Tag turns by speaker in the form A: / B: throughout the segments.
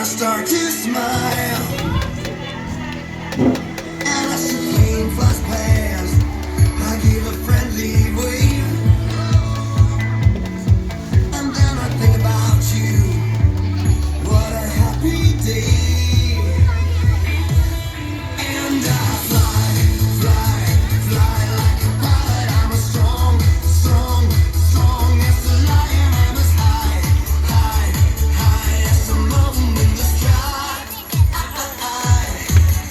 A: start to smile, and as the plane flies past, I give a friendly wave, and then I think about you. What a happy day, and I fly, fly, fly like a pilot. I'm as strong, strong, strong as the lion. I'm as high, high, high as the moon in the sky.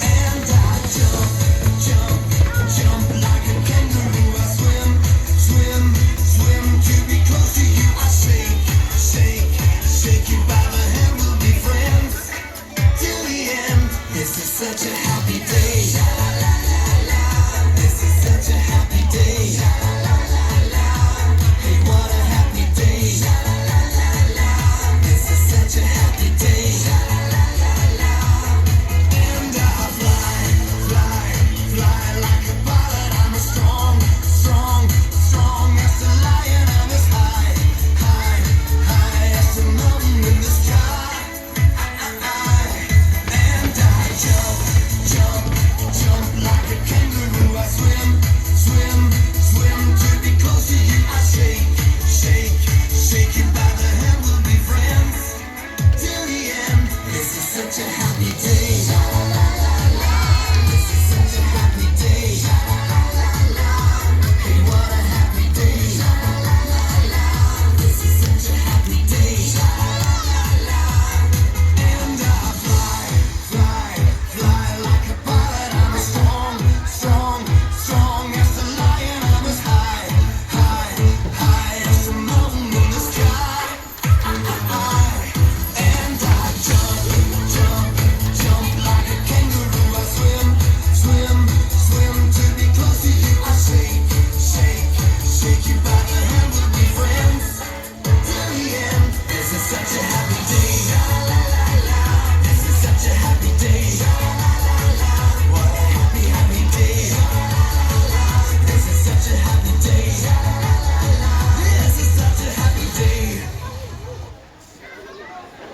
A: And I jump, jump, jump like a kangaroo. I swim, swim, swim to be close to you. I shake, shake, shake you by the hand. We'll be friends till the end. This is such a